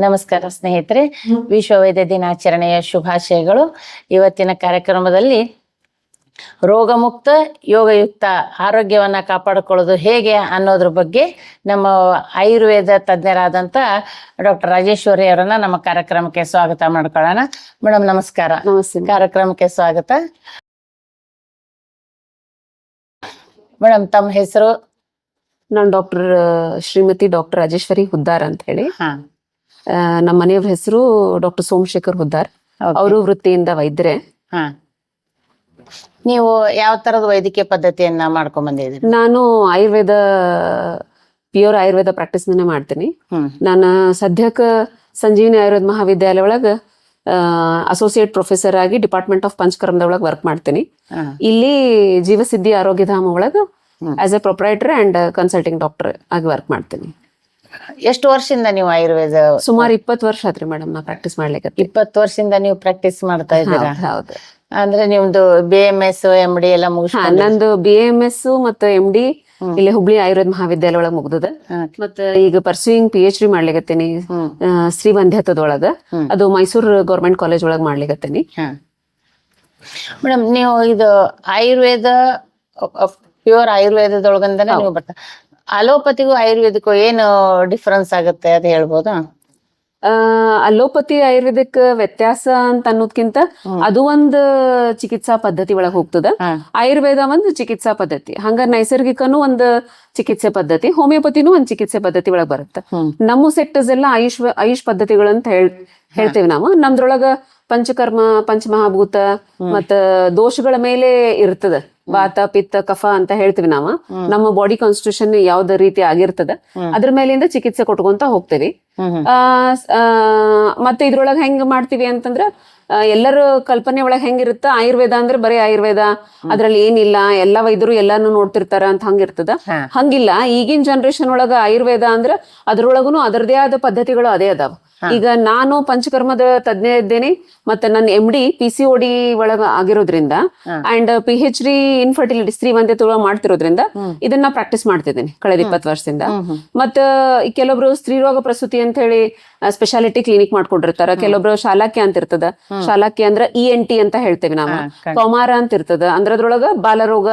ನಮಸ್ಕಾರ ಸ್ನೇಹಿತರೆ, ವಿಶ್ವ ವೈದ್ಯ ದಿನಾಚರಣೆಯ ಶುಭಾಶಯಗಳು. ಇವತ್ತಿನ ಕಾರ್ಯಕ್ರಮದಲ್ಲಿ ರೋಗಮುಕ್ತ ಯೋಗಯುಕ್ತ ಆರೋಗ್ಯವನ್ನ ಕಾಪಾಡಿಕೊಳ್ಳೋದು ಹೇಗೆ ಅನ್ನೋದ್ರ ಬಗ್ಗೆ ನಮ್ಮ ಆಯುರ್ವೇದ ತಜ್ಞರಾದಂಥ ಡಾಕ್ಟರ್ ರಾಜೇಶ್ವರಿ ಅವರನ್ನ ನಮ್ಮ ಕಾರ್ಯಕ್ರಮಕ್ಕೆ ಸ್ವಾಗತ ಮಾಡ್ಕೊಳ್ಳೋಣ. ಮೇಡಮ್ ನಮಸ್ಕಾರ. ನಮಸ್ತೆ. ಕಾರ್ಯಕ್ರಮಕ್ಕೆ ಸ್ವಾಗತ. ಮೇಡಮ್ ತಮ್ಮ ಹೆಸರು? ನಾನು ಶ್ರೀಮತಿ ಡಾಕ್ಟರ್ ರಾಜೇಶ್ವರಿ ಹುದ್ದಾರ್ ಅಂತ ಹೇಳಿ. ನಮ್ಮ ಮನೆಯವ್ರ ಹೆಸರು ಡಾಕ್ಟರ್ ಸೋಮಶೇಖರ್ ಹುದ್ದಾರ್. ಅವರು ವೃತ್ತಿಯಿಂದ ವೈದ್ಯರೇ. ನೀವು ಯಾವ ತರದ ವೈದ್ಯಕೀಯ ಪದ್ಧತಿಯನ್ನ ಮಾಡ್ಕೊಂಡ್ ಬಂದಿದ್ದೀರಿ? ನಾನು ಪ್ಯೂರ್ ಆಯುರ್ವೇದ ಪ್ರಾಕ್ಟೀಸ್ ಮಾಡ್ತೀನಿ. ನಾನು ಸದ್ಯಕ್ಕೆ ಸಂಜೀವಿನಿ ಆಯುರ್ವೇದ ಮಹಾವಿದ್ಯಾಲಯ ಒಳಗ ಅಸೋಸಿಯೇಟ್ ಪ್ರೊಫೆಸರ್ ಆಗಿ ಡಿಪಾರ್ಟ್ಮೆಂಟ್ ಆಫ್ ಪಂಚಕರ್ಮದ ಒಳಗೆ ವರ್ಕ್ ಮಾಡ್ತೀನಿ. ಇಲ್ಲಿ ಜೀವಸಿದ್ಧಿ ಆರೋಗ್ಯಧಾಮ ಒಳಗ as A proprietor and consulting doctor ಆಗಿ ವರ್ಕ್ ಮಾಡ್ತೀನಿ. ಎಷ್ಟು ವರ್ಷದಿಂದ ನೀವು ಆಯುರ್ವೇದ? ಸುಮಾರು 20 ವರ್ಷ ಆತ್ರಿ ಮೇಡಮ್ ನಾ ಪ್ರಾಕ್ಟೀಸ್ ಮಾಡ್ಲಿಕ್ಕೆ. 20 ವರ್ಷದಿಂದ ನೀವು ಪ್ರಾಕ್ಟೀಸ್ ಮಾಡ್ತಾ ಇದ್ದೀರಾ? ಹೌದು. ಅಂದ್ರೆ ನಿಮ್ದು BMS MD ಎಲ್ಲ ಮುಗಿಸ್ಕೊಂಡು? ನಂದು BMS ಮತ್ತು MD ಇಲ್ಲಿ ಹುಬ್ಳಿ ಆಯುರ್ವೇದ ಮಹಾವಿದ್ಯಾಲಯ ಒಳಗೆ ಮುಗ್ದದ. ಮತ್ತ ಈಗ ಪರ್ಸ್ಯೂಯಿಂಗ್ PhD ಮಾಡ್ಲಿಕತ್ತೀನಿ ಶ್ರೀವಂದ್ಯತದೊಳಗ. ಅದು ಮೈಸೂರು ಗೌರ್ಮೆಂಟ್ ಕಾಲೇಜ್ ಒಳಗೆ ಮಾಡ್ಲಿಕತ್ತೀನಿ. ಮೇಡಮ್, ನೀವು ಇದು ಆಯುರ್ವೇದ ಪ್ಯೂರ್ ಆಯುರ್ವೇದದೊಳಗಂದನೇ ನೀವು ಬರ್ತಾ, ಅಲೋಪತಿಗೂ ಆಯುರ್ವೇದಕ್ಕೂ ಏನು ಡಿಫ್ರೆನ್ಸ್ ಆಗುತ್ತೆ ಅದು ಹೇಳ್ಬೋದಾ? ಅಲೋಪತಿ ಆಯುರ್ವೇದಕ್ ವ್ಯತ್ಯಾಸ ಅಂತ ಅನ್ನೋದ್ಕಿಂತ ಅದು ಒಂದು ಚಿಕಿತ್ಸಾ ಪದ್ಧತಿ ಒಳಗ್ ಹೋಗ್ತದ. ಆಯುರ್ವೇದ ಒಂದು ಚಿಕಿತ್ಸಾ ಪದ್ಧತಿ, ಹಂಗ ನೈಸರ್ಗಿಕನು ಒಂದು ಚಿಕಿತ್ಸೆ ಪದ್ಧತಿ, ಹೋಮಿಯೋಪತಿನೂ ಒಂದ್ ಚಿಕಿತ್ಸೆ ಪದ್ಧತಿ ಒಳಗ್ ಬರುತ್ತೆ. ನಮ್ಮ ಸೆಕ್ಟರ್ಸ್ ಎಲ್ಲ ಆಯುಷ್ ಪದ್ಧತಿಗಳಂತ ಹೇಳ್ತೇವೆ ನಾವು. ನಮ್ದ್ರೊಳಗ ಪಂಚಕರ್ಮ, ಪಂಚಮಹಾಭೂತ ಮತ್ತ ದೋಷಗಳ ಮೇಲೆ ಇರ್ತದ. ವಾತ ಪಿತ್ತ ಕಫ ಅಂತ ಹೇಳ್ತೀವಿ ನಾವು. ನಮ್ಮ ಬಾಡಿ ಕಾನ್ಸ್ಟಿಟ್ಯೂಷನ್ ಯಾವ್ದ ರೀತಿ ಆಗಿರ್ತದ ಅದ್ರ ಮೇಲಿಂದ ಚಿಕಿತ್ಸೆ ಕೊಟ್ಕೊಂತ ಹೋಗ್ತೇವಿ. ಮತ್ತೆ ಇದ್ರೊಳಗ ಹೆಂಗ್ ಮಾಡ್ತೀವಿ ಅಂತಂದ್ರ, ಎಲ್ಲರ ಕಲ್ಪನೆ ಒಳಗ್ ಹೆಂಗಿರುತ್ತ, ಆಯುರ್ವೇದ ಅಂದ್ರೆ ಬರೀ ಆಯುರ್ವೇದ, ಅದ್ರಲ್ಲಿ ಏನಿಲ್ಲ, ಎಲ್ಲಾ ವೈದ್ಯರು ಎಲ್ಲಾನು ನೋಡ್ತಿರ್ತಾರ ಅಂತ ಹಂಗಿರ್ತದ. ಹಂಗಿಲ್ಲ. ಈಗಿನ ಜನರೇಷನ್ ಒಳಗ ಆಯುರ್ವೇದ ಅಂದ್ರ ಅದ್ರೊಳಗುನು ಅದರದೇ ಆದ ಪದ್ಧತಿಗಳು ಅದೇ ಅದಾವ. ಈಗ ನಾನು ಪಂಚಕರ್ಮದ ತಜ್ಞ ಇದ್ದೇನೆ, ಮತ್ತೆ ನನ್ನ MD PCOD ಒಳಗ ಆಗಿರೋದ್ರಿಂದ ಅಂಡ್ PhD ಇನ್ಫರ್ಟಿಲಿಟಿ ಸ್ತ್ರೀವಂದ್ಯತೆ ಒಳಗ ಮಾಡ್ತಿರೋದ್ರಿಂದ ಇದನ್ನ ಪ್ರಾಕ್ಟೀಸ್ ಮಾಡ್ತಿದ್ದೇನೆ ಕಳೆದ 20 ವರ್ಷದಿಂದ. ಮತ್ತ ಕೆಲವೊಬ್ರು ಸ್ತ್ರೀರೋಗ ಪ್ರಸೂತಿ ಅಂತ ಹೇಳಿ ಸ್ಪೆಷಾಲಿಟಿ ಕ್ಲಿನಿಕ್ ಮಾಡ್ಕೊಂಡಿರ್ತಾರ. ಕೆಲವೊಬ್ರು ಶಾಲಾಕ್ಯ ಅಂತ ಇರ್ತದ. ಶಾಲಾಕ್ಯ ಅಂದ್ರ ENT ಅಂತ ಹೇಳ್ತೇವೆ ನಾವು. ಕೌಮಾರ ಅಂತ ಇರ್ತದ, ಅಂದ್ರ ಅದ್ರೊಳಗ ಬಾಲರೋಗ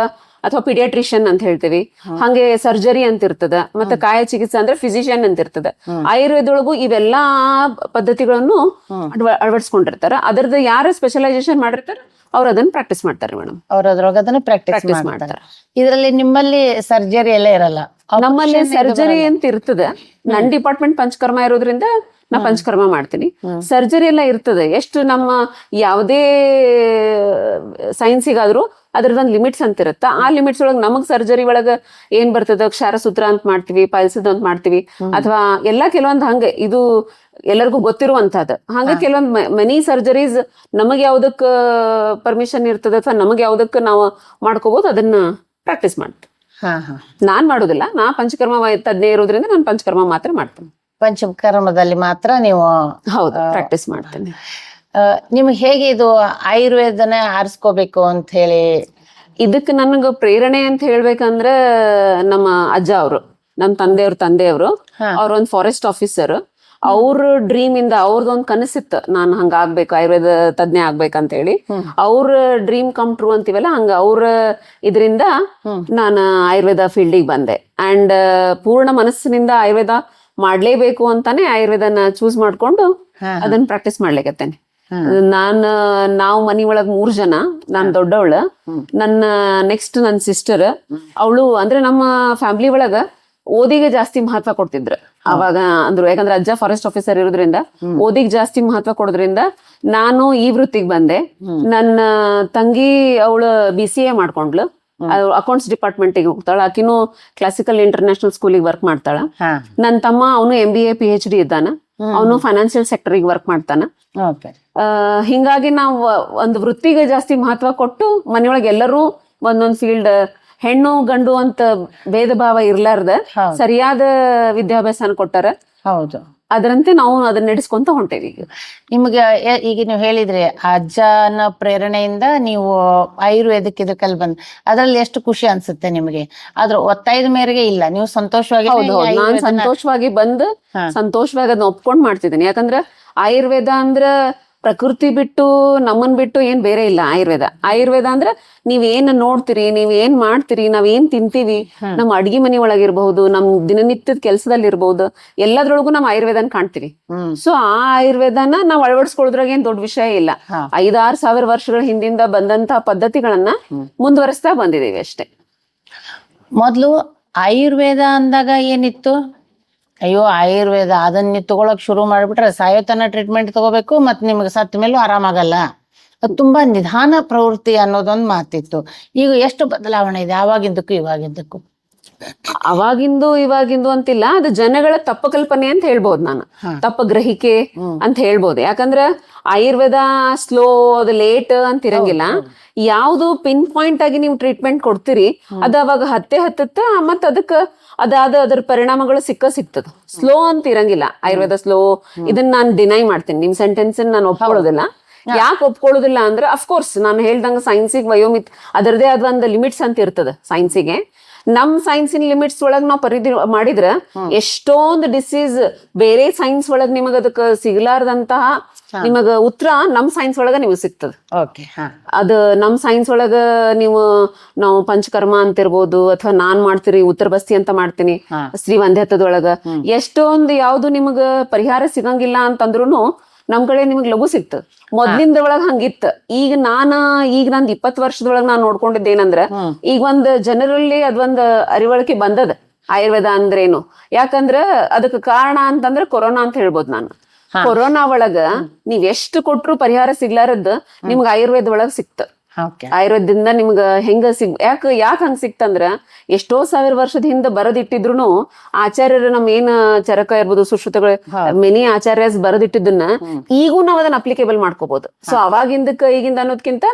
ಅಥವಾ ಪಿಡಿಯಾಟ್ರಿಷಿಯನ್ ಅಂತ ಹೇಳ್ತೇವಿ. ಹಂಗೆ ಸರ್ಜರಿ ಅಂತ ಇರ್ತದ. ಮತ್ತೆ ಕಾಯ ಚಿಕಿತ್ಸೆ ಅಂದ್ರೆ ಫಿಸಿಷಿಯನ್ ಅಂತ ಇರ್ತದ. ಆಯುರ್ವೇದೊಳಗು ಇವೆಲ್ಲಾ ಪದ್ಧತಿಗಳನ್ನು ಅಳವಡಿಸ್ಕೊಂಡಿರ್ತಾರ. ಅದ್ರದ್ದು ಯಾರು ಸ್ಪೆಷಲೈಸೇಷನ್ ಮಾಡಿರ್ತಾರ ಅವ್ರು ಅದನ್ನ ಪ್ರಾಕ್ಟೀಸ್ ಮಾಡ್ತಾರೆ ಮೇಡಮ್. ಅವ್ರ ಅದ್ರೊಳಗ ಅದನ್ನ ಪ್ರಾಕ್ಟೀಸ್ ಮಾಡ್ತಾರೆ. ಇದ್ರಲ್ಲಿ ನಿಮ್ಮಲ್ಲಿ ಸರ್ಜರಿ ಎಲ್ಲ ಇರಲ್ಲ? ನಮ್ಮಲ್ಲಿ ಸರ್ಜರಿ ಅಂತ ಇರ್ತದ. ನನ್ ಡಿಪಾರ್ಟ್ಮೆಂಟ್ ಪಂಚಕರ್ಮ ಇರೋದ್ರಿಂದ ನಾ ಪಂಚಕರ್ಮ ಮಾಡ್ತೀನಿ. ಸರ್ಜರಿ ಎಲ್ಲ ಇರ್ತದೆ. ಎಷ್ಟು ನಮ್ಮ ಯಾವುದೇ ಸೈನ್ಸಿಗಾದ್ರೂ ಅದ್ರದೊಂದು ಲಿಮಿಟ್ಸ್ ಅಂತ ಇರುತ್ತ. ಆ ಲಿಮಿಟ್ಸ್ ಒಳಗೆ ನಮಗ್ ಸರ್ಜರಿ ಒಳಗ ಏನ್ ಬರ್ತದ, ಕ್ಷಾರಸೂತ್ರ ಅಂತ ಮಾಡ್ತೀವಿ, ಪೈಲ್ಸದ ಅಂತ ಮಾಡ್ತೀವಿ, ಅಥವಾ ಎಲ್ಲಾ ಕೆಲವೊಂದ್ ಹಂಗೆ ಇದು ಎಲ್ಲರಿಗೂ ಗೊತ್ತಿರುವಂತಹದ್ದು. ಹಂಗ ಕೆಲವೊಂದ್ ಮನಿ ಸರ್ಜರೀಸ್ ನಮಗ್ ಯಾವ್ದಕ್ ಪರ್ಮಿಷನ್ ಇರ್ತದ ಅಥವಾ ನಮಗ್ ಯಾವ್ದಕ್ ನಾವು ಮಾಡ್ಕೋಬಹುದು ಅದನ್ನ ಪ್ರಾಕ್ಟೀಸ್ ಮಾಡ್ತೀವಿ. ನಾನ್ ಮಾಡೋದಿಲ್ಲ. ನಾ ಪಂಚಕರ್ಮ ತಜ್ಞ ಇರೋದ್ರಿಂದ ನಾನು ಪಂಚಕರ್ಮ ಮಾತ್ರ ಮಾಡ್ತೇನೆ. ಪಂಚಕರ್ಮದಲ್ಲಿ ಮಾತ್ರ ನೀವು? ಹೌದು, ಪ್ರಾಕ್ಟೀಸ್ ಮಾಡ್ತೇನೆ. ನಿಮ್ಗೆ ಹೇಗೆ ಇದು ಆಯುರ್ವೇದನ ಆರಿಸ್ಕೋಬೇಕು ಅಂತ ಹೇಳಿ? ಇದಕ್ಕೆ ನನಗ ಪ್ರೇರಣೆ ಅಂತ ಹೇಳ್ಬೇಕಂದ್ರ ನಮ್ಮ ಅಜ್ಜ ಅವರು, ನಮ್ ತಂದೆಯವರು ಅವ್ರೊಂದ್ ಫಾರೆಸ್ಟ್ ಆಫೀಸರ್. ಅವ್ರ ಡ್ರೀಮ್ ಇಂದ ಅವ್ರದೊಂದ್ ಕನಸಿತ್ತು, ನಾನು ಹಂಗ ಆಗ್ಬೇಕು, ಆಯುರ್ವೇದ ತಜ್ಞ ಆಗ್ಬೇಕಂತ ಹೇಳಿ. ಅವ್ರ ಡ್ರೀಮ್ ಕಮ್ ಟ್ರೂ ಅಂತೀವಲ್ಲ, ಹಂಗ ಅವ್ರ ಇದರಿಂದ ನಾನು ಆಯುರ್ವೇದ ಫೀಲ್ಡಿಗೆ ಬಂದೆ. ಅಂಡ್ ಪೂರ್ಣ ಮನಸ್ಸಿನಿಂದ ಆಯುರ್ವೇದ ಮಾಡ್ಲೇಬೇಕು ಅಂತಾನೆ ಆಯುರ್ವೇದನ ಚೂಸ್ ಮಾಡ್ಕೊಂಡು ಅದನ್ನ ಪ್ರಾಕ್ಟೀಸ್ ಮಾಡ್ಲಿಕತ್ತೇನೆ. ನಾವು ಮನಿ ಒಳಗ್ 3 ಜನ. ನಾನ್ ದೊಡ್ಡವಳ, ನನ್ನ ನೆಕ್ಸ್ಟ್ ನನ್ನ ಸಿಸ್ಟರ್, ಅವಳು. ಅಂದ್ರೆ ನಮ್ಮ ಫ್ಯಾಮಿಲಿ ಒಳಗ ಓದಿಗೆ ಜಾಸ್ತಿ ಮಹತ್ವ ಕೊಡ್ತಿದ್ರು ಅವಾಗ ಅಂದ್ರು. ಯಾಕಂದ್ರೆ ಅಜ್ಜ ಫಾರೆಸ್ಟ್ ಆಫೀಸರ್ ಇರೋದ್ರಿಂದ ಓದಿಗೆ ಜಾಸ್ತಿ ಮಹತ್ವ ಕೊಡೋದ್ರಿಂದ ನಾನು ಈ ವೃತ್ತಿಗೆ ಬಂದೆ. ನನ್ನ ತಂಗಿ ಅವಳು BCA ಮಾಡ್ಕೊಂಡ್ಲು, ಅಕೌಂಟ್ಸ್ ಡಿಪಾರ್ಟ್ಮೆಂಟಿಗೆ ಹೋಗ್ತಾಳ. ಆಕಿನೂ ಕ್ಲಾಸಿಕಲ್ ಇಂಟರ್ನ್ಯಾಷನಲ್ ಸ್ಕೂಲಿಗೆ ವರ್ಕ್ ಮಾಡ್ತಾಳ. ನನ್ನ ತಮ್ಮ ಅವನು MBA PhD ಇದ್ದಾನ. ಅವನು ಫೈನಾನ್ಸಿಯಲ್ ಸೆಕ್ಟರಿಗೆ ವರ್ಕ್ ಮಾಡ್ತಾನ. ಹಿಂಗಾಗಿ ನಾವು ಒಂದು ವೃತ್ತಿಗೆ ಜಾಸ್ತಿ ಮಹತ್ವ ಕೊಟ್ಟು ಮನೆಯೊಳಗೆ ಎಲ್ಲರೂ ಒಂದೊಂದ್ ಫೀಲ್ಡ್, ಹೆಣ್ಣು ಗಂಡು ಅಂತ ಭೇದ ಭಾವ ಇರ್ಲಾರ್ದ ಸರಿಯಾದ ವಿದ್ಯಾಭ್ಯಾಸನ ಕೊಟ್ಟಾರ. ಹೌದು. ಅದರಂತೆ ನಾವು ಅದನ್ನ ನಡೆಸ್ಕೊಂತ ಹೊಂಟೇವಿ ಈಗ. ನಿಮ್ಗೆ ಈಗ ನೀವು ಹೇಳಿದ್ರಿ ಅಜ್ಜನ ಪ್ರೇರಣೆಯಿಂದ ನೀವು ಆಯುರ್ವೇದಕ್ಕೆ ಇದಕ್ಕೆಲ್ಲ ಬಂದ್, ಅದ್ರಲ್ಲಿ ಎಷ್ಟು ಖುಷಿ ಅನ್ಸುತ್ತೆ ನಿಮಗೆ? ಆದ್ರ ಒತ್ತಾಯದ ಮೇರೆಗೆ ಇಲ್ಲ, ನೀವು ಸಂತೋಷವಾಗಿ ಹೌದು, ನಾನ್ ಸಂತೋಷವಾಗಿ ಬಂದು ಸಂತೋಷವಾಗಿ ಅದನ್ನ ಒಪ್ಕೊಂಡ್ ಮಾಡ್ತಿದ್ದೀನಿ. ಯಾಕಂದ್ರ ಆಯುರ್ವೇದ ಅಂದ್ರ ಪ್ರಕೃತಿ ಬಿಟ್ಟು ನಮ್ಮನ್ ಬಿಟ್ಟು ಏನ್ ಬೇರೆ ಇಲ್ಲ. ಆಯುರ್ವೇದ ಅಂದ್ರ ನೀವ್ ಏನ್ ನೋಡ್ತೀರಿ, ನೀವ್ ಏನ್ ಮಾಡ್ತೀರಿ, ನಾವ್ ಏನ್ ತಿಂತೀವಿ, ನಮ್ ಅಡ್ಗಿ ಮನಿ ಒಳಗಿರ್ಬಹುದು, ನಮ್ ದಿನನಿತ್ಯದ ಕೆಲ್ಸದಲ್ಲಿ ಇರ್ಬಹುದು, ಎಲ್ಲದ್ರೊಳಗು ನಾವ್ ಆಯುರ್ವೇದನ್ ಕಾಣ್ತೀವಿ. ಸೊ ಆ ಆಯುರ್ವೇದನ ನಾವ್ ಅಳವಡಿಸ್ಕೊಳ್ಳೋದ್ರಾಗ ಏನ್ ದೊಡ್ಡ ವಿಷಯ ಇಲ್ಲ. 5-6 ಸಾವಿರ ವರ್ಷಗಳ ಹಿಂದಿಂದ ಬಂದಂತ ಪದ್ಧತಿಗಳನ್ನ ಮುಂದುವರಿಸ್ತಾ ಬಂದಿದೀವಿ ಅಷ್ಟೇ. ಮೊದ್ಲು ಆಯುರ್ವೇದ ಅಂದಾಗ ಏನಿತ್ತು? ಅಯ್ಯೋ ಆಯುರ್ವೇದ ಅದನ್ನ ತಗೊಳಕ್ ಶುರು ಮಾಡ್ಬಿಟ್ರೆ ಸಾಯೋತನ ಟ್ರೀಟ್ಮೆಂಟ್ ತಗೋಬೇಕು, ಮತ್ ನಿಮ್ಗೆ ಸತ್ತ ಮೇಲೂ ಆರಾಮಾಗಲ್ಲ. ಅದು ತುಂಬಾ ನಿಧಾನ ಪ್ರವೃತ್ತಿ ಅನ್ನೋದೊಂದು ಮಾತಿತ್ತು. ಈಗ ಎಷ್ಟು ಬದಲಾವಣೆ ಇದೆ ಅವಾಗಿಂದಕ್ಕೂ ಇವಾಗಿಂದಕ್ಕೂ? ಅವಾಗಿಂದು ಇವಾಗಿಂದು ಅಂತಿಲ್ಲ, ಅದು ಜನಗಳ ತಪ್ಪ ಕಲ್ಪನೆ ಅಂತ ಹೇಳ್ಬೋದು, ನಾನು ತಪ್ಪ ಗ್ರಹಿಕೆ ಅಂತ ಹೇಳ್ಬೋದು. ಯಾಕಂದ್ರ ಆಯುರ್ವೇದ ಸ್ಲೋ, ಅದು ಲೇಟ್ ಅಂತ ಇರಂಗಿಲ್ಲ. ಯಾವ್ದು ಪಿನ್ ಪಾಯಿಂಟ್ ಆಗಿ ನೀವು ಟ್ರೀಟ್ಮೆಂಟ್ ಕೊಡ್ತೀರಿ ಅದು ಅವಾಗ ಹತ್ತತ್ತ ಮತ್ ಅದ್ರ ಪರಿಣಾಮಗಳು ಸಿಗ್ತದ. ಸ್ಲೋ ಅಂತ ಇರಂಗಿಲ್ಲ ಆಯುರ್ವೇದ ಸ್ಲೋ. ಇದನ್ನ ನಾನು ಡಿನೈ ಮಾಡ್ತೀನಿ, ನಿಮ್ ಸೆಂಟೆನ್ಸ್ ನಾನು ಒಪ್ಕೊಳ್ಳೋದಿಲ್ಲ. ಯಾಕೆ ಒಪ್ಕೊಳ್ಳೋದಿಲ್ಲ ಅಂದ್ರೆ ಅಫ್ಕೋರ್ಸ್ ನಾನು ಹೇಳ್ದಂಗ ಸೈನ್ಸಿಗೆ ವಯೋಮಿತ್ ಅದರದೇ ಆದ ಒಂದು ಲಿಮಿಟ್ಸ್ ಅಂತ ಇರ್ತದ ಸೈನ್ಸಿಗೆ. ನಮ್ ಸೈನ್ಸಿನ ಲಿಮಿಟ್ಸ್ ಒಳಗ್ ನಾವು ಮಾಡಿದ್ರ ಎಷ್ಟೊಂದು ಡಿಸೀಸ್ ಬೇರೆ ಸೈನ್ಸ್ ಒಳಗ್ ನಿಮಗ ಅದಕ್ಕ ಸಿಗ್ಲಾರ್ದಂತಹ ನಿಮಗ ಉತ್ತರ ನಮ್ ಸೈನ್ಸ್ ಒಳಗ ನಿಮಗ್ ಸಿಗ್ತದ. ಅದು ನಮ್ ಸೈನ್ಸ್ ಒಳಗ ನಾವು ಪಂಚಕರ್ಮ ಅಂತಿರ್ಬೋದು, ಅಥವಾ ನಾನ್ ಮಾಡ್ತೀರಿ ಉತ್ತರ ಬಸ್ತಿ ಅಂತ ಮಾಡ್ತೀನಿ ಶ್ರೀ ವಂದ್ಯತ್ವದೊಳಗ. ಎಷ್ಟೊಂದು ಯಾವ್ದು ನಿಮಗ ಪರಿಹಾರ ಸಿಗಂಗಿಲ್ಲ ಅಂತಂದ್ರುನು ನಮ್ ಕಡೆ ನಿಮಗ್ ಲಘು ಸಿಕ್ತದ. ಮೊದ್ಲಿಂದ್ರೊಳಗ ಹಂಗಿತ್ತ. ಈಗ ನಂದ್ 20 ವರ್ಷದೊಳಗ ನಾನ್ ನೋಡ್ಕೊಂಡಿದ್ದೇನಂದ್ರ ಈಗ ಒಂದ್ ಜನರಲ್ಲಿ ಅದೊಂದ್ ಅರಿವಳಿಕೆ ಬಂದದ ಆಯುರ್ವೇದ ಅಂದ್ರೇನು. ಯಾಕಂದ್ರ ಅದಕ್ಕೆ ಕಾರಣ ಅಂತಂದ್ರ ಕೊರೋನಾ ಅಂತ ಹೇಳ್ಬೋದು ನಾನು. ಕೊರೋನಾ ಒಳಗ ನೀವ್ ಎಷ್ಟು ಕೊಟ್ರು ಪರಿಹಾರ ಸಿಗ್ಲಾರದ್ ನಿಮ್ಗ ಆಯುರ್ವೇದ ಒಳಗ ಸಿಕ್ತ. ಆಯುರ್ವೇದದಿಂದ ನಿಮ್ಗ ಹೆಂಗ ಯಾಕೆ ಹಂಗ ಸಿಕ್ತಂದ್ರ ಎಷ್ಟೋ ಸಾವಿರ ವರ್ಷದ ಹಿಂದ ಬರದಿಟ್ಟಿದ್ರು ಆಚಾರ್ಯರು ನಮ್ ಏನ್ ಚರಕ ಇರ್ಬೋದು, ಸುಶ್ರುತಗಳು, ಮೆನಿ ಆಚಾರ್ಯಸ್ ಬರದಿಟ್ಟಿದ್ದನ್ನ ಈಗೂ ನಾವ್ ಅದನ್ನ ಅಪ್ಲಿಕೇಬಲ್ ಮಾಡ್ಕೋಬಹುದು. ಸೊ ಅವಾಗಿಂದಕ್ಕ ಈಗಿಂದ ಅನ್ನೋದ್ಕಿಂತ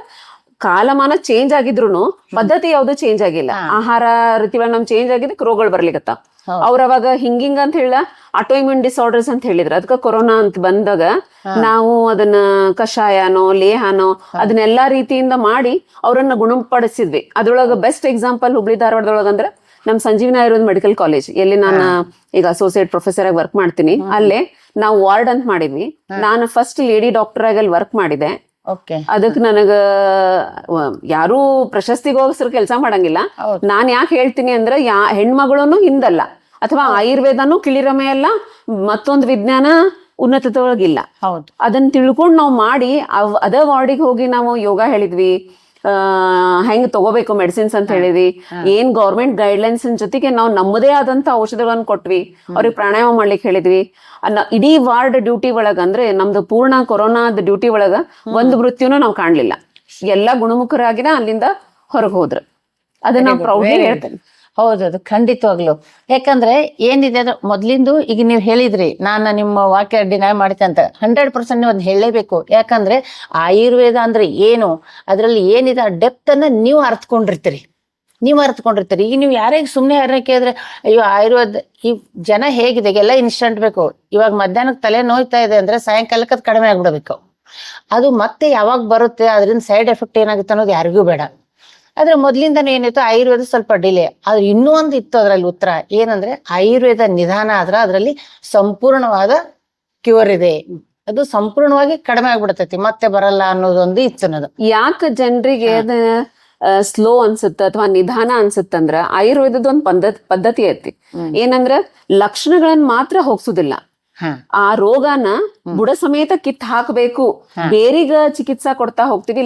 ಕಾಲಮಾನ ಚೇಂಜ್ ಆಗಿದ್ರು ಪದ್ಧತಿ ಯಾವ್ದು ಚೇಂಜ್ ಆಗಿಲ್ಲ. ಆಹಾರ ರೀತಿಗಳ ನಮ್ ಚೇಂಜ್ ಆಗಿದ್ದಕ್ಕೆ ರೋಗಗಳು ಬರ್ಲಿಕತ್ತ. ಅವ್ರ ಅವಾಗ ಹಿಂಗಿಂಗ ಅಂತ ಹೇಳ ಆಟೋಇಮ್ಯೂನ್ ಡಿಸಾರ್ಡರ್ಸ್ ಅಂತ ಹೇಳಿದ್ರು. ಅದಕ್ಕ ಕೊರೋನಾ ಅಂತ ಬಂದಾಗ ನಾವು ಅದನ್ನ ಕಷಾಯನೋ ಲೇಹನೋ ಅದನ್ನೆಲ್ಲಾ ರೀತಿಯಿಂದ ಮಾಡಿ ಅವ್ರನ್ನ ಗುಣಪಡಿಸಿದ್ವಿ. ಅದ್ರೊಳಗ ಬೆಸ್ಟ್ ಎಕ್ಸಾಂಪಲ್ ಹುಬ್ಳಿ ಧಾರವಾಡದೊಳಗಂದ್ರ ನಮ್ ಸಂಜೀವಿನಿ ಆಯುರ್ವೇದ ಮೆಡಿಕಲ್ ಕಾಲೇಜ್, ಎಲ್ಲಿ ನಾನು ಈಗ ಅಸೋಸಿಯೇಟ್ ಪ್ರೊಫೆಸರ್ ಆಗಿ ವರ್ಕ್ ಮಾಡ್ತೀನಿ. ಅಲ್ಲೇ ನಾವು ವಾರ್ಡ್ ಅಂತ ಮಾಡಿದ್ವಿ. ನಾನು ಫಸ್ಟ್ ಲೇಡಿ ಡಾಕ್ಟರ್ ಆಗಿ ಅಲ್ಲಿ ವರ್ಕ್ ಮಾಡಿದೆ. ಅದಕ್ ನನಗ ಯಾರು ಪ್ರಶಸ್ತಿಗೋಸ್ಕರ ಕೆಲಸ ಮಾಡಂಗಿಲ್ಲ. ನಾನ್ ಯಾಕೆ ಹೇಳ್ತೀನಿ ಅಂದ್ರೆ ಹೆಣ್ಮಗಳೂನು ಹಿಂದಲ್ಲ, ಅಥವಾ ಆಯುರ್ವೇದನು ಕಿಳಿರಮೆ ಅಲ್ಲ, ಮತ್ತೊಂದು ವಿಜ್ಞಾನ ಉನ್ನತದೊಳಗಿಲ್ಲ. ಅದನ್ನ ತಿಳ್ಕೊಂಡ್ ನಾವ್ ಮಾಡಿ ಅದ ವಾರ್ಡಿಗೆ ಹೋಗಿ ನಾವು ಯೋಗ ಹೇಳಿದ್ವಿ, ಹೆಂಗ್ ತಗೋಬೇಕು ಮೆಡಿಸಿನ್ಸ್ ಅಂತ ಹೇಳಿದ್ವಿ, ಏನ್ ಗೌರ್ಮೆಂಟ್ ಗೈಡ್ಲೈನ್ಸ್ ಜೊತೆಗೆ ನಾವು ನಮ್ಮದೇ ಆದಂತ ಔಷಧಗಳನ್ನ ಕೊಟ್ವಿ. ಅವ್ರಿಗೆ ಪ್ರಾಣಾಯಾಮ ಮಾಡ್ಲಿಕ್ಕೆ ಹೇಳಿದ್ವಿ. ಇಡೀ ವಾರ್ಡ್ ಡ್ಯೂಟಿ ಒಳಗ ಅಂದ್ರೆ ನಮ್ದು ಪೂರ್ಣ ಕೊರೋನಾದ ಡ್ಯೂಟಿ ಒಳಗ ಒಂದು ಮೃತ್ಯುನು ನಾವ್ ಕಾಣ್ಲಿಲ್ಲ. ಎಲ್ಲಾ ಗುಣಮುಖರಾಗಿನ ಅಲ್ಲಿಂದ ಹೊರಗೆ ಹೋದ್ರು. ಅದನ್ನ ಪ್ರೌಡ್ಲಿ ಹೇಳ್ತೇನೆ. ಹೌದು, ಅದು ಖಂಡಿತವಾಗ್ಲು. ಯಾಕಂದ್ರೆ ಏನಿದೆ ಅಂದ್ರೆ ಮೊದ್ಲಿಂದು ಈಗ ನೀವು ಹೇಳಿದ್ರಿ, ನಾನು ನಿಮ್ಮ ವಾಕ್ಯ ಡಿನೈ ಮಾಡ್ತೆ ಅಂತ 100% ನೀವು ಅದನ್ನ ಹೇಳಲೇಬೇಕು. ಯಾಕಂದ್ರೆ ಆಯುರ್ವೇದ ಅಂದ್ರೆ ಏನು, ಅದ್ರಲ್ಲಿ ಏನಿದೆ ಆ ಡೆಪ್ತ್ ಅನ್ನ ನೀವು ಅರ್ಥಕೊಂಡಿರ್ತೀರಿ. ಈಗ ನೀವು ಸುಮ್ಮನೆ ಯಾರನ್ನ ಕೇಳಿದ್ರೆ ಅಯ್ಯೋ ಆಯುರ್ವೇದ ಈ ಜನ ಹೇಗಿದೆ ಎಲ್ಲ ಇನ್ಸ್ಟಂಟ್ ಬೇಕು. ಇವಾಗ ಮಧ್ಯಾಹ್ನಕ್ಕೆ ತಲೆ ನೋಯ್ತಾ ಇದೆ ಅಂದ್ರೆ ಸಾಯಂಕಾಲಕ್ಕೆ ಅದು ಕಡಿಮೆ ಆಗ್ಬಿಡ್ಬೇಕು. ಅದು ಮತ್ತೆ ಯಾವಾಗ ಬರುತ್ತೆ, ಅದರಿಂದ ಸೈಡ್ ಎಫೆಕ್ಟ್ ಏನಾಗುತ್ತೆ ಅನ್ನೋದು ಯಾರಿಗೂ ಬೇಡ. ಆದ್ರೆ ಮೊದ್ಲಿಂದಾನು ಏನಿತ್ತು ಆಯುರ್ವೇದ ಸ್ವಲ್ಪ ಡಿಲೇ. ಆದ್ರೆ ಇನ್ನೂ ಒಂದು ಇತ್ತು ಅದ್ರಲ್ಲಿ ಉತ್ತರ ಏನಂದ್ರೆ ಆಯುರ್ವೇದ ನಿಧಾನ ಆದ್ರ ಅದ್ರಲ್ಲಿ ಸಂಪೂರ್ಣವಾದ ಕ್ಯೂರ್ ಇದೆ. ಅದು ಸಂಪೂರ್ಣವಾಗಿ ಕಡಿಮೆ ಆಗ್ಬಿಡ್ತೈತಿ, ಮತ್ತೆ ಬರಲ್ಲ ಅನ್ನೋದೊಂದು ಇತ್ತು ಅನ್ನೋದು. ಯಾಕೆ ಜನರಿಗೆ ಸ್ಲೋ ಅನ್ಸುತ್ತ ಅಥವಾ ನಿಧಾನ ಅನ್ಸುತ್ತಂದ್ರ ಆಯುರ್ವೇದದ ಒಂದು ಪದ್ಧತಿ ಐತಿ. ಏನಂದ್ರ ಲಕ್ಷಣಗಳನ್ನ ಮಾತ್ರ ಹೋಗ್ಸುದಿಲ್ಲ, ಆ ರೋಗನ ಬುಡ ಸಮೇತ ಕಿತ್ ಹಾಕ್ಬೇಕು. ಬೇರಿಗ ಚಿಕಿತ್ಸಾ ಕೊಡ್ತಾ ಹೋಗ್ತಿವಿ.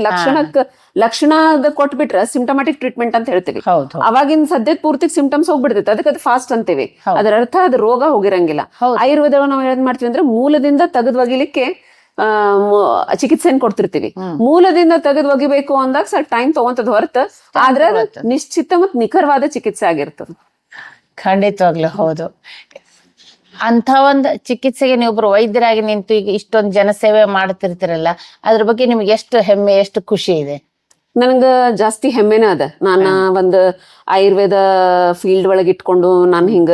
ಲಕ್ಷಣ ಕೊಟ್ಬಿಟ್ರ ಸಿಂಟಮ್ಯಾಟಿಕ್ ಟ್ರೀಟ್ಮೆಂಟ್ ಅಂತ ಹೇಳ್ತೀವಿ. ಅವಾಗಿನ ಸದ್ಯದ ಪೂರ್ತಿ ಸಿಂಟಮ್ಸ್ ಹೋಗ್ಬಿಡ್ತೈತಿ, ಅದಕ್ಕೆ ಅದು ಫಾಸ್ಟ್ ಅಂತೀವಿ. ಅದರ ಅರ್ಥ ಅದು ರೋಗ ಹೋಗಿರಂಗಿಲ್ಲ. ಆಯುರ್ವೇದ ನಾವು ಏನ್ ಮಾಡ್ತೀವಿ ಅಂದ್ರೆ ಮೂಲದಿಂದ ತೆಗೆದು ಒಗಿಲಿಕ್ಕೆ ಚಿಕಿತ್ಸೆಯನ್ನು ಕೊಡ್ತಿರ್ತೀವಿ. ಮೂಲದಿಂದ ತೆಗೆದು ಒಗಿಬೇಕು ಅಂದಾಗ ಸ್ವಲ್ಪ ಟೈಮ್ ತಗೊಂತದ ಹೊರತು, ಆದ್ರೆ ನಿಶ್ಚಿತ ಮತ್ತು ನಿಖರವಾದ ಚಿಕಿತ್ಸೆ ಆಗಿರ್ತದೆ. ಖಂಡಿತವಾಗ್ಲು ಹೌದು. ಅಂತ ಒಂದು ಚಿಕಿತ್ಸೆಗೆ ನೀವೊಬ್ರು ವೈದ್ಯರಾಗಿ ನಿಂತು ಈಗ ಇಷ್ಟೊಂದು ಜನಸೇವೆ ಮಾಡ್ತಿರ್ತಿರಲ್ಲ, ಅದ್ರ ಬಗ್ಗೆ ನಿಮ್ಗೆ ಎಷ್ಟು ಹೆಮ್ಮೆ, ಎಷ್ಟು ಖುಷಿ ಇದೆ? ನನಗ ಜಾಸ್ತಿ ಹೆಮ್ಮೆನ ಅದ. ನಾನು ಒಂದು ಆಯುರ್ವೇದ ಫೀಲ್ಡ್ ಒಳಗೆ ಇಟ್ಕೊಂಡು ನಾನು ಹಿಂಗ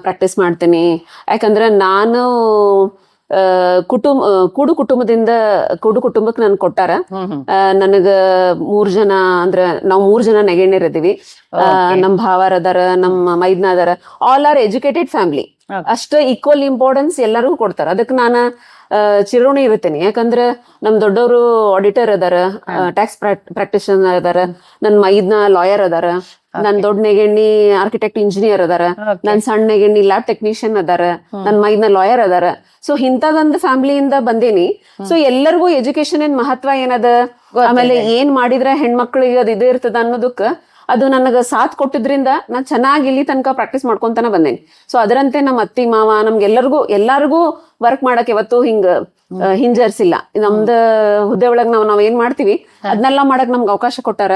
ಪ್ರಾಕ್ಟೀಸ್ ಮಾಡ್ತೀನಿ. ಯಾಕಂದ್ರೆ ನಾನು ಕೂಡು ಕುಟುಂಬಕ್ಕೆ ನನ್ ಕೊಟ್ಟಾರ. ನನಗ 3 ಜನ ಅಂದ್ರೆ ನಾವು 3 ಜನ ನೆಗೆಣ್ಣಿರದೀವಿ. ನಮ್ ಭಾವಾರ ಅದಾರ, ನಮ್ಮ ಮೈದ್ನ ಅದಾರ. All are educated family. ಅಷ್ಟ ಈಕ್ವಲ್ ಇಂಪಾರ್ಟೆನ್ಸ್ ಎಲ್ಲರಿಗೂ ಕೊಡ್ತಾರ. ಅದಕ್ಕೆ ನಾನು ಚಿರೋಣಿ ಇರುತ್ತೇನೆ. ಯಾಕಂದ್ರೆ ನಮ್ ದೊಡ್ಡವರು ಆಡಿಟರ್ ಅದಾರ, ಟ್ಯಾಕ್ಸ್ ಪ್ರಾಕ್ಟಿಷನರ್ ಅದಾರ, ನನ್ ಮೈದ್ನ ಲಾಯರ್ ಅದಾರ, ನನ್ ದೊಡ್ಡ ನೆಗೆಣ್ಣಿ ಆರ್ಕಿಟೆಕ್ಟ್ ಇಂಜಿನಿಯರ್ ಅದಾರ, ನನ್ ಸಣ್ಣ ನೆಗೆಣ್ಣಿ ಲ್ಯಾಬ್ ಟೆಕ್ನಿಷಿಯನ್ ಅದಾರ, ನನ್ ಮೈದ್ನ ಲಾಯರ್ ಅದಾರ. ಸೊ ಇಂಥದೊಂದು ಫ್ಯಾಮಿಲಿಯಿಂದ ಬಂದೇನಿ. ಸೊ ಎಲ್ಲರಿಗೂ ಎಜುಕೇಶನ್ ಏನ್ ಮಹತ್ವ ಏನದ, ಆಮೇಲೆ ಏನ್ ಮಾಡಿದ್ರೆ ಹೆಣ್ಮಕ್ಳಿಗೆ ಅದು ಇದು ಇರ್ತದ ಅನ್ನೋದಕ್ಕ ಅದು ನನಗ ಸಾಥ್ ಕೊಟ್ಟಿದ್ರಿಂದ ನಾನ್ ಚೆನ್ನಾಗಿ ಇಲ್ಲಿ ತನಕ ಪ್ರಾಕ್ಟೀಸ್ ಮಾಡ್ಕೊಂತಾನೆ ಬಂದೇನಿ. ಸೊ ಅದರಂತೆ ನಮ್ಮ ಅತ್ತಿ ಮಾವ ಎಲ್ಲಾರ್ಗೂ ವರ್ಕ್ ಮಾಡಕ್ ಯಾವತ್ತು ಹಿಂಜರ್ಸಿಲ್ಲ. ನಮ್ದ ಹುದ್ದೆ ಒಳಗ್ ನಾವ್ ಏನ್ ಮಾಡ್ತೀವಿ ಅದನ್ನೆಲ್ಲ ಮಾಡಕ್ ನಮ್ಗೆ ಅವಕಾಶ ಕೊಟ್ಟಾರ.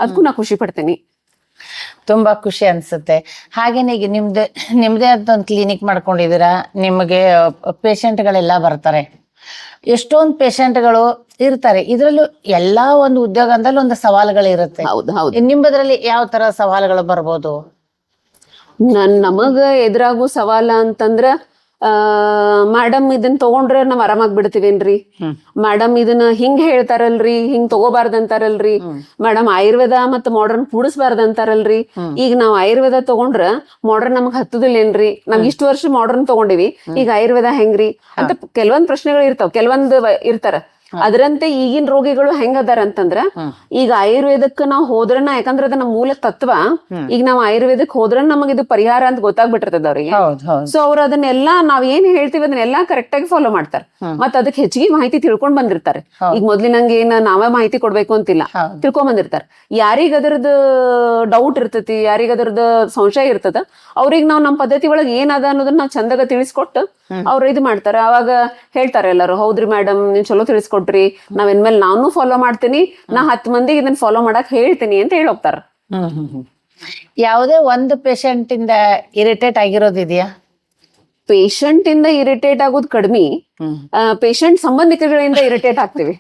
ಅದಕ್ಕೂ ನಾ ಖುಷಿ ಪಡ್ತೇನಿ. ತುಂಬಾ ಖುಷಿ ಅನ್ಸುತ್ತೆ. ಹಾಗೇನೆ ಈಗ ನಿಮ್ದೇ ಅಂತ ಒಂದು ಕ್ಲಿನಿಕ್ ಮಾಡ್ಕೊಂಡಿದ್ದೀರಾ. ನಿಮಗೆ ಪೇಷಂಟ್ಗಳೆಲ್ಲ ಬರ್ತಾರೆ, ಎಷ್ಟೊಂದು ಪೇಷಂಟ್ಗಳು ಇರ್ತಾರೆ. ಇದ್ರಲ್ಲೂ ಎಲ್ಲಾ ಒಂದು ಉದ್ಯೋಗ ಅಂದಲ್ಲಿ ಒಂದು ಸವಾಲುಗಳಿರುತ್ತೆ. ನಿಮ್ಮದ್ರಲ್ಲಿ ಯಾವ ತರ ಸವಾಲುಗಳು ಬರ್ಬೋದು? ನಮಗ ಎದುರಾಗೋ ಸವಾಲ ಅಂತಂದ್ರ ಮೇಡಮ್ ಇದನ್ನ ತಗೊಂಡ್ರೆ ನಾವ್ ಆರಾಮಾಗಿ ಬಿಡ್ತೀವೇನ್ರಿ, ಮೇಡಮ್ ಇದನ್ನ ಹಿಂಗ್ ಹೇಳ್ತಾರಲ್ರಿ, ಹಿಂಗ್ ತಗೋಬಾರ್ದಂತಾರಲ್ರಿ, ಮೇಡಮ್ ಆಯುರ್ವೇದ ಮತ್ ಮಾಡರ್ನ್ ಕೂಡಿಸ್ಬಾರ್ದಂತಾರಲ್ರಿ. ಈಗ ನಾವ್ ಆಯುರ್ವೇದ ತಗೊಂಡ್ರ ಮಾಡರ್ನ್ ನಮಗ್ ಹತ್ತದಿಲ್ಲೇನ್ರಿ, ನಾವ್ ಇಷ್ಟು ವರ್ಷ ಮಾಡರ್ನ್ ತಗೊಂಡಿವಿ, ಈಗ ಆಯುರ್ವೇದ ಹೆಂಗ್ರಿ ಅಂತ ಕೆಲವೊಂದ್ ಪ್ರಶ್ನೆಗಳು ಇರ್ತಾವ. ಕೆಲವೊಂದ್ ಇರ್ತಾರ. ಅದರಂತೆ ಈಗಿನ ರೋಗಿಗಳು ಹೆಂಗದಾರ ಅಂತಂದ್ರ, ಈಗ ಆಯುರ್ವೇದಕ್ಕೆ ನಾವ್ ಹೋದ್ರನ, ಯಾಕಂದ್ರ ಅದ ನಮ್ಮ ಮೂಲ ತತ್ವ, ಈಗ ನಾವ್ ಆಯುರ್ವೇದಕ್ ಹೋದ್ರ ನಮಗ್ ಇದು ಪರಿಹಾರ ಅಂತ ಗೊತ್ತಾಗ್ಬಿಟ್ಟಿರ್ತದ ಅವ್ರಿಗೆ. ಸೊ ಅವ್ರು ಅದನ್ನೆಲ್ಲಾ ನಾವ್ ಏನ್ ಹೇಳ್ತೀವಿ ಅದನ್ನೆಲ್ಲಾ ಕರೆಕ್ಟ್ ಆಗಿ ಫಾಲೋ ಮಾಡ್ತಾರ. ಮತ್ ಅದಕ್ಕೆ ಹೆಚ್ಚಿಗೆ ಮಾಹಿತಿ ತಿಳ್ಕೊಂಡ್ ಬಂದಿರ್ತಾರೆ. ಈಗ ಮೊದ್ಲಿನಂಗೆ ಏನ್ ನಾವೇ ಮಾಹಿತಿ ಕೊಡ್ಬೇಕು ಅಂತಿಲ್ಲ, ತಿಳ್ಕೊಂಡ್ ಬಂದಿರ್ತಾರ. ಯಾರಿಗ ಅದರದ್ದು ಡೌಟ್ ಇರ್ತತಿ, ಯಾರಿಗ ಅದರದ್ದು ಸಂಶಯ ಇರ್ತದ, ಅವ್ರಿಗೆ ನಾವ್ ನಮ್ ಪದ್ಧತಿ ಒಳಗ್ ಏನದ ಅನ್ನೋದನ್ನ ನಾವ್ ಚಂದಾಗ ತಿಳಿಸ್ಕೊಟ್ಟು ಅವ್ರು ಇದು ಮಾಡ್ತಾರ. ಅವಾಗ ಹೇಳ್ತಾರೆ ಎಲ್ಲರೂ, ಹೌದ್ರಿ ಮೇಡಮ್ ನೀವ್ ಚಲೋ ತಿಳಿಸ್ಕೊಟ್ರಿ, ನಾವ್ ಇನ್ಮೇಲೆ ನಾನು ಫಾಲೋ ಮಾಡ್ತೀನಿ, ನಾ 10 ಮಂದಿಗೆ ಇದನ್ನ ಫಾಲೋ ಮಾಡಕ್ ಹೇಳ್ತೀನಿ ಅಂತ ಹೇಳಿ ಹೋಗ್ತಾರ. ಯಾವುದೇ ಒಂದು ಪೇಷಂಟ್ ಇಂದ ಇರಿಟೇಟ್ ಆಗಿರೋದಿದೆಯಾ? ಪೇಷಂಟ್ ಇಂದ ಇರಿಟೇಟ್ ಆಗೋದು ಕಡಿಮೆ, ಪೇಷಂಟ್ ಸಂಬಂಧಿಕಗಳಿಂದ ಇರಿಟೇಟ್ ಆಗ್ತೀವಿ.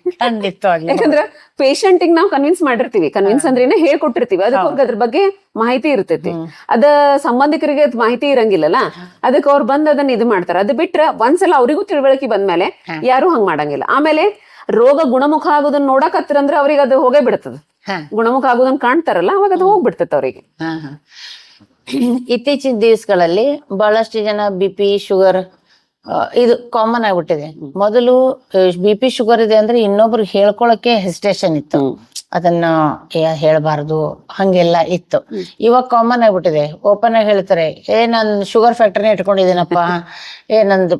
ಯಾಕಂದ್ರೆ ಪೇಷಂಟ್ ನಾವ್ ಕನ್ವಿನ್ಸ್ ಮಾಡಿರ್ತೀವಿ, ಕನ್ವಿನ್ಸ್ ಅಂದ್ರೆ ಹೇಳ್ಕೊಟ್ಟಿರ್ತೀವಿ, ಅದಕ್ಕೆ ಅದ್ರ ಬಗ್ಗೆ ಮಾಹಿತಿ ಇರ್ತೈತಿ. ಅದ ಸಂಬಂಧಿಕರಿಗೆ ಮಾಹಿತಿ ಇರಂಗಿಲ್ಲಲ್ಲ, ಅದಕ್ಕೆ ಅವ್ರು ಬಂದ್ ಅದನ್ನ ಇದು ಮಾಡ್ತಾರ. ಅದು ಬಿಟ್ರೆ ಒಂದ್ಸಲ ಅವ್ರಿಗೂ ತಿಳುವಳಿಕೆ ಬಂದ್ಮೇಲೆ ಯಾರು ಹಂಗ್ ಮಾಡಂಗಿಲ್ಲ. ಆಮೇಲೆ ರೋಗ ಗುಣಮುಖ ಆಗೋದನ್ನ ನೋಡಕತ್ತಿರಂದ್ರೆ ಅವ್ರಿಗೆ ಅದು ಹೋಗೇ ಬಿಡ್ತದ. ಗುಣಮುಖ ಆಗೋದನ್ನ ಕಾಣ್ತಾರಲ್ಲ, ಅವಾಗ ಅದು ಹೋಗ್ಬಿಡ್ತೈತೆ ಅವ್ರಿಗೆ. ಇತ್ತೀಚಿನ ದಿವಸಗಳಲ್ಲಿ ಬಹಳಷ್ಟು ಜನ BP ಶುಗರ್ ಇದು ಕಾಮನ್ ಆಗ್ಬಿಟ್ಟಿದೆ. ಮೊದಲು BP ಶುಗರ್ ಇದೆ ಅಂದ್ರೆ ಇನ್ನೊಬ್ರಿಗೆ ಹೇಳ್ಕೊಳಕ್ಕೆ ಹೆಸಿಟೇಷನ್ ಇತ್ತು, ಅದನ್ನ ಹೇಳ್ಬಾರ್ದು, ಹಂಗೆಲ್ಲ ಇತ್ತು. ಇವಾಗ ಕಾಮನ್ ಆಗ್ಬಿಟ್ಟಿದೆ, ಓಪನ್ ಆಗಿ ಹೇಳ್ತಾರೆ, ನಾನ್ ಶುಗರ್ ಫ್ಯಾಕ್ಟರಿನ ಇಟ್ಕೊಂಡಿದ್ದೀನಪ್ಪ, ನಂದು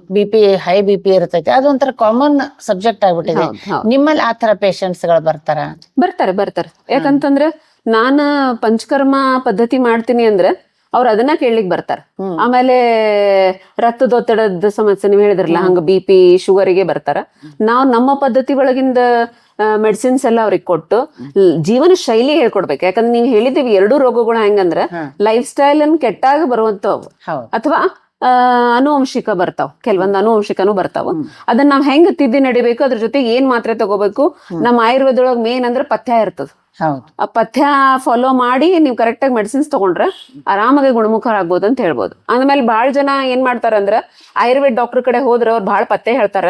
ಹೈ BP ಇರ್ತೈತಿ. ಅದೊಂಥರ ಕಾಮನ್ ಸಬ್ಜೆಕ್ಟ್ ಆಗ್ಬಿಟ್ಟಿದೆ. ನಿಮ್ಮಲ್ಲಿ ಆ ತರ ಪೇಷಂಟ್ಸ್ ಗಳು ಬರ್ತಾರೆ. ಯಾಕಂತಂದ್ರೆ ನಾನ ಪಂಚಕರ್ಮ ಪದ್ಧತಿ ಮಾಡ್ತೀನಿ ಅಂದ್ರೆ ಅವ್ರು ಅದನ್ನ ಕೇಳಲಿಕ್ ಬರ್ತಾರ. ಆಮೇಲೆ ರಕ್ತದೊತ್ತಡದ ಸಮಸ್ಯೆ ನೀವ್ ಹೇಳಿದ್ರಲ್ಲ, ಹಂಗ BP ಶುಗರಿಗೆ ಬರ್ತಾರ. ನಾವ್ ನಮ್ಮ ಪದ್ಧತಿ ಒಳಗಿಂದ ಮೆಡಿಸಿನ್ಸ್ ಎಲ್ಲ ಅವ್ರಿಗೆ ಕೊಟ್ಟು ಜೀವನ ಶೈಲಿ ಹೇಳ್ಕೊಡ್ಬೇಕು. ಯಾಕಂದ್ರೆ ನೀವ್ ಹೇಳಿದೀವಿ 2 ರೋಗಗಳು ಹೆಂಗಂದ್ರ ಲೈಫ್ ಸ್ಟೈಲ್ ಅನ್ ಕೆಟ್ಟಾಗ ಬರುವಂತವು ಅಥವಾ ಅನುವಂಶಿಕ ಬರ್ತಾವ, ಕೆಲವೊಂದು ಅನುವಂಶಿಕನು ಬರ್ತಾವ. ಅದನ್ನ ನಾವ್ ಹೆಂಗ್ ತಿದ್ದಿ ನಡಿಬೇಕು, ಅದ್ರ ಜೊತೆಗೆ ಏನ್ ಮಾತ್ರೆ ತಗೋಬೇಕು. ನಮ್ಮ ಆಯುರ್ವೇದೊಳಗ್ ಮೇನ್ ಅಂದ್ರೆ ಪಥ್ಯ ಇರ್ತದ. ಆ ಪಥ್ಯ ಫಾಲೋ ಮಾಡಿ ನೀವು ಕರೆಕ್ಟ್ ಆಗಿ ಮೆಡಿಸಿನ್ಸ್ ತಗೊಂಡ್ರೆ ಆರಾಮಾಗಿ ಗುಣಮುಖರಾಗ್ಬೋದು ಅಂತ ಹೇಳ್ಬೋದು. ಆಮೇಲೆ ಬಾಳ್ ಜನ ಏನ್ ಮಾಡ್ತಾರಂದ್ರ ಆಯುರ್ವೇದ ಡಾಕ್ಟರ್ ಕಡೆ ಹೋದ್ರ ಅವ್ರು ಬಾಳ್ ಪಥ್ಯ ಹೇಳ್ತಾರ,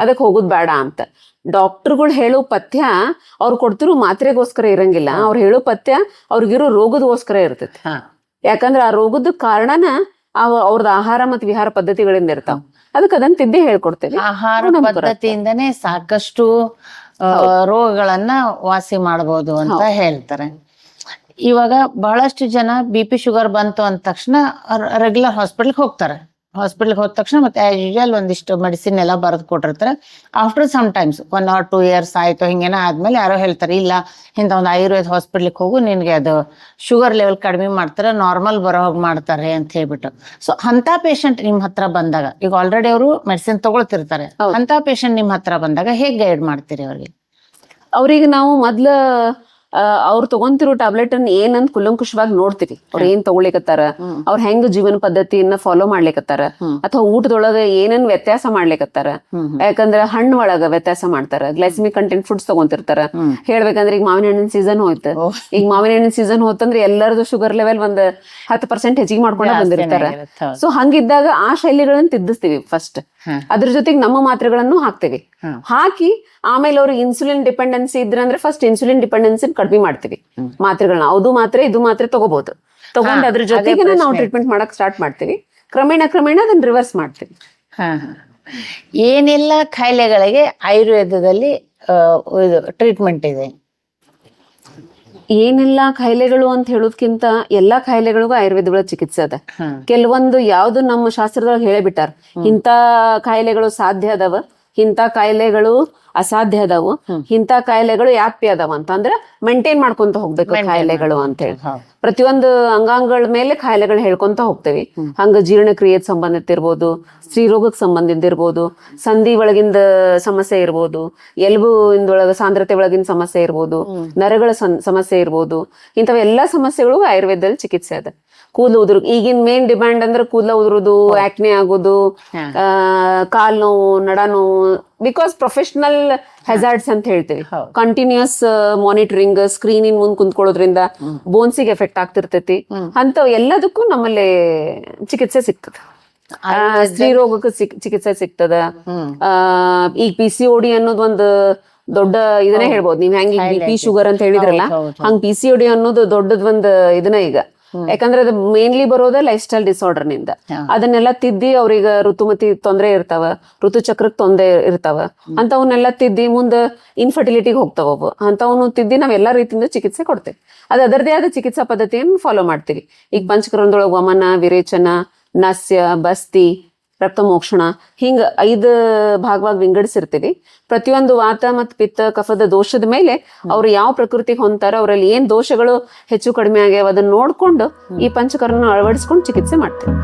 ಅದಕ್ ಹೋಗುದ್ ಬೇಡ ಅಂತ. ಡಾಕ್ಟರ್ಗಳು ಹೇಳೋ ಪಥ್ಯ ಅವ್ರು ಕೊಡ್ತಿರೋ ಮಾತ್ರೆಗೋಸ್ಕರ ಇರಂಗಿಲ್ಲ, ಅವ್ರು ಹೇಳೋ ಪಥ್ಯ ಅವ್ರಿಗಿರೋ ರೋಗದಗೋಸ್ಕರ ಇರ್ತೈತಿ. ಯಾಕಂದ್ರ ಆ ರೋಗದ ಕಾರಣನ ಅವ್ರದ್ದು ಆಹಾರ ಮತ್ತು ವಿಹಾರ ಪದ್ಧತಿಗಳಿಂದ ಇರ್ತಾವ. ಅದಕ್ಕೆ ಅದನ್ನ ತಿದ್ದಿ ಹೇಳ್ಕೊಡ್ತೇವೆ. ಆಹಾರ ಪದ್ಧತಿಯಿಂದನೇ ಸಾಕಷ್ಟು ರೋಗಗಳನ್ನ ವಾಸಿ ಮಾಡಬಹುದು ಅಂತ ಹೇಳ್ತಾರೆ. ಇವಾಗ ಬಹಳಷ್ಟು ಜನ BP ಶುಗರ್ ಬಂತು ಅಂದ ತಕ್ಷಣ ರೆಗ್ಯುಲರ್ ಹಾಸ್ಪಿಟಲ್ಗೆ ಹೋಗ್ತಾರೆ. ಹಾಸ್ಪಿಟಲ್ಗೆ ಹೋದ ತಕ್ಷಣ ಮತ್ತೆ ಆಸ್ ಯೂಶುವಲ್ ಒಂದಿಷ್ಟು ಮೆಡಿಸಿನ್ ಎಲ್ಲ ಬರೆದು ಕೊಟ್ಟಿರ್ತಾರೆ. After some times 1 or 2 years ಆಯ್ತು ಹಿಂಗೇನ ಆದ್ಮೇಲೆ ಯಾರೋ ಹೇಳ್ತಾರೆ, ಇಲ್ಲ ಇಂಥ ಒಂದು ಆಯುರ್ವೇದ ಹಾಸ್ಪಿಟ್ಲಿಗೆ ಹೋಗು, ನಿನ್ಗೆ ಅದು ಶುಗರ್ ಲೆವೆಲ್ ಕಡಿಮೆ ಮಾಡ್ತಾರೆ, ನಾರ್ಮಲ್ ಬರೋ ಹೋಗಿ ಮಾಡ್ತಾರೆ ಅಂತ ಹೇಳ್ಬಿಟ್ಟು. ಸೊ ಅಂತ ಪೇಷಂಟ್ ನಿಮ್ ಹತ್ರ ಬಂದಾಗ, ಈಗ ಆಲ್ರೆಡಿ ಅವರು ಮೆಡಿಸಿನ್ ತಗೊಳ್ತಿರ್ತಾರೆ, ಅಂತ ಪೇಷಂಟ್ ನಿಮ್ ಹತ್ರ ಬಂದಾಗ ಹೇಗೆ ಗೈಡ್ ಮಾಡ್ತೀರಿ ಅವ್ರಿಗೆ? ಅವ್ರಿಗೆ ನಾವು ಮೊದ್ಲ ಅವ್ರು ತಗೊಂತಿರೋ ಟ್ಯಾಬ್ಲೆಟ್ ಅನ್ನ ಏನಂತ ಕುಲಂಕುಷವಾಗಿ ನೋಡ್ತೀವಿ. ಅವ್ರ ಏನ್ ತಗೊಳಿಕತ್ತಾರ, ಅವ್ರ ಹೆಂಗ್ ಜೀವನ ಪದ್ಧತಿಯನ್ನ ಫಾಲೋ ಮಾಡ್ಲಿಕತ್ತಾರ, ಅಥವಾ ಊಟದೊಳಗ ಏನೇನ್ ವ್ಯತ್ಯಾಸ ಮಾಡ್ಲಿಕತ್ತಾರ. ಯಾಕಂದ್ರೆ ಹಣ್ಣು ಒಳಗ ವ್ಯತ್ಯಾಸ ಮಾಡ್ತಾರ, ಗ್ಲೈಸಿಮಿಕ್ ಕಂಟೆಂಟ್ ಫುಡ್ಸ್ ತಗೊಂತಿರ್ತಾರ. ಹೇಳ್ಬೇಕಂದ್ರೆ ಈಗ ಮಾವಿನ ಹಣ್ಣಿನ ಸೀಸನ್ ಹೋಯ್ತು, ಈಗ ಮಾವಿನ ಹಣ್ಣಿನ ಸೀಸನ್ ಹೋತಂದ್ರೆ ಎಲ್ಲರದು ಶುಗರ್ ಲೆವೆಲ್ ಒಂದ್ 10% ಹೆಚ್ಚಿಗೆ ಮಾಡ್ಕೊಂಡ ಬಂದಿರ್ತಾರ. ಸೊ ಹಂಗಿದ್ದಾಗ ಆ ಶೈಲಿಗಳನ್ನ ತಿದ್ದಿಸ್ತೀವಿ ಫಸ್ಟ್. ಅದ್ರ ಜೊತೆಗೆ ನಮ್ಮ ಮಾತ್ರೆಗಳನ್ನು ಹಾಕ್ತಿವಿ. ಹಾಕಿ ಆಮೇಲೆ ಅವ್ರಿಗೆ ಇನ್ಸುಲಿನ್ ಡಿಪೆಂಡೆನ್ಸಿ ಇದ್ರಂದ್ರೆ ಫಸ್ಟ್ ಇನ್ಸುಲಿನ್ ಡಿಪೆಂಡೆನ್ಸಿ ಕಡಿಮೆ ಮಾಡ್ತೀವಿ. ಮಾತ್ರೆಗಳನ್ನ ಅದು ಮಾತ್ರೆ ಇದು ಮಾತ್ರೆ ತಗೋಬಹುದು. ತಗೊಂಡ್ ಅದ್ರ ಜೊತೆಗೆ ನಾವು ಟ್ರೀಟ್ಮೆಂಟ್ ಮಾಡಕ್ ಸ್ಟಾರ್ಟ್ ಮಾಡ್ತೀವಿ. ಕ್ರಮೇಣ ಅದನ್ನ ರಿವರ್ಸ್ ಮಾಡ್ತೀವಿ. ಏನೆಲ್ಲ ಕಾಯಿಲೆಗಳಿಗೆ ಆಯುರ್ವೇದದಲ್ಲಿ ಟ್ರೀಟ್ಮೆಂಟ್ ಇದೆ? ಏನೆಲ್ಲ ಕಾಯಿಲೆಗಳು ಅಂತ ಹೇಳೋದ್ಕಿಂತ ಎಲ್ಲಾ ಕಾಯಿಲೆಗಳಿಗೂ ಆಯುರ್ವೇದಗಳ ಚಿಕಿತ್ಸೆ ಅದ. ಕೆಲವೊಂದು ಯಾವ್ದು ನಮ್ಮ ಶಾಸ್ತ್ರದೊಳಗೆ ಹೇಳಿಬಿಟ್ಟಾರ, ಇಂಥ ಕಾಯಿಲೆಗಳು ಸಾಧ್ಯ ಅದಾವ, ಇಂಥ ಕಾಯಿಲೆಗಳು ಅಸಾಧ್ಯ ಅದಾವು, ಇಂಥ ಕಾಯಿಲೆಗಳು ಯಾಪ್ಯ ಅದಾವ ಅಂತ. ಅಂದ್ರೆ ಮೇಂಟೈನ್ ಮಾಡ್ಕೊಂತ ಹೋಗ್ಬೇಕು ಕಾಯಿಲೆಗಳು ಅಂತ ಹೇಳಿ. ಪ್ರತಿಯೊಂದು ಅಂಗಾಂಗಗಳ ಮೇಲೆ ಕಾಯಿಲೆಗಳು ಹೇಳ್ಕೊಂತ ಹೋಗ್ತೇವಿ. ಹಂಗ ಜೀರ್ಣಕ್ರಿಯೆಗೆ ಸಂಬಂಧಿತ ಇರ್ಬೋದು, ಸ್ತ್ರೀ ರೋಗಕ್ಕೆ ಸಂಬಂಧಿತ ಇರ್ಬೋದು, ಸಂಧಿ ಒಳಗಿಂದ ಸಮಸ್ಯೆ ಇರ್ಬೋದು, ಎಲುಬು ಇಂದೊಳಗ ಸಾಂದ್ರತೆ ಒಳಗಿನ ಸಮಸ್ಯೆ ಇರ್ಬೋದು, ನರಗಳ ಸಮಸ್ಯೆ ಇರ್ಬೋದು. ಇಂಥವ ಎಲ್ಲಾ ಸಮಸ್ಯೆಗಳು ಆಯುರ್ವೇದದಲ್ಲಿ ಚಿಕಿತ್ಸೆ ಅದ. ಕೂದಲು ಉದುರು, ಈಗಿನ ಮೇನ್ ಡಿಮ್ಯಾಂಡ್ ಅಂದ್ರೆ ಕೂದಲ ಉದುರುದು, ಆಕ್ನೆ ಆಗೋದು, ಕಾಲ್ ನೋವು, ನಡ ನೋವು, ಬಿಕಾಸ್ ಪ್ರೊಫೆಷನಲ್ ಹೆಜಾರ್ಡ್ಸ್ ಅಂತ ಹೇಳ್ತೀವಿ. ಕಂಟಿನ್ಯೂಸ್ ಮಾನಿಟರಿಂಗ್, ಸ್ಕ್ರೀನಿನ್ ಮುಂದ್ ಕುಂತ್ಕೊಳ್ಳೋದ್ರಿಂದ ಬೋನ್ಸಿಗೆ ಎಫೆಕ್ಟ್ ಆಗ್ತಿರ್ತೈತಿ. ಅಂತ ಎಲ್ಲದಕ್ಕೂ ನಮ್ಮಲ್ಲಿ ಚಿಕಿತ್ಸೆ ಸಿಗ್ತದ. ಸ್ತ್ರೀ ರೋಗಕ್ಕೆ ಚಿಕಿತ್ಸೆ ಸಿಗ್ತದ. ಈಗ PCOD ಅನ್ನೋದು ಒಂದು ದೊಡ್ಡ ಇದನ್ನೇ ಹೇಳ್ಬೋದು. ನೀವ್ ಹೆಂಗ್ BP ಶುಗರ್ ಅಂತ ಹೇಳಿದ್ರಲ್ಲ, ಹಂಗ್ PCOD ಅನ್ನೋದು ದೊಡ್ಡದ್ ಒಂದ್ ಇದನ್ನ ಈಗ. ಯಾಕಂದ್ರೆ ಅದು ಮೇನ್ಲಿ ಬರೋದ ಲೈಫ್ ಸ್ಟೈಲ್ ಡಿಸಾರ್ಡರ್ ನಿಂದ. ಅದನ್ನೆಲ್ಲ ತಿದ್ದಿ ಅವ್ರಿಗೆ ಋತುಮತಿ ತೊಂದರೆ ಇರ್ತಾವ, ಋತುಚಕ್ರಕ್ಕೆ ತೊಂದರೆ ಇರ್ತಾವ, ಅಂತವನ್ನೆಲ್ಲ ತಿದ್ದಿ ಮುಂದೆ ಇನ್ಫರ್ಟಿಲಿಟಿಗೆ ಹೋಗ್ತಾವ. ಅಂತವನು ತಿದ್ದಿ ನಾವ್ ಎಲ್ಲಾ ರೀತಿಯಿಂದ ಚಿಕಿತ್ಸೆ ಕೊಡ್ತೇವೆ. ಅದರದೇ ಆದ ಚಿಕಿತ್ಸಾ ಪದ್ಧತಿಯನ್ನು ಫಾಲೋ ಮಾಡ್ತೀವಿ. ಈಗ ಪಂಚಕರ್ಮದೊಳಗೆ ವಮನ, ವಿರೇಚನ, ನಸ್ಯ, ಬಸ್ತಿ, ರಕ್ತಮೋಕ್ಷಣ, ಹಿಂಗ 5 ಭಾಗವಾಗಿ ವಿಂಗಡಿಸಿರ್ತೀವಿ. ಪ್ರತಿಯೊಂದು ವಾತ ಮತ್ತು ಪಿತ್ತ ಕಫದ ದೋಷದ ಮೇಲೆ ಅವ್ರು ಯಾವ ಪ್ರಕೃತಿಗೆ ಹೊಂತಾರ, ಅವರಲ್ಲಿ ಏನ್ ದೋಷಗಳು ಹೆಚ್ಚು ಕಡಿಮೆ ಆಗ್ಯಾವ ಅದನ್ನ ನೋಡ್ಕೊಂಡು ಈ ಪಂಚಕರ್ಮ ಅಳವಡಿಸ್ಕೊಂಡು ಚಿಕಿತ್ಸೆ ಮಾಡ್ತೀವಿ.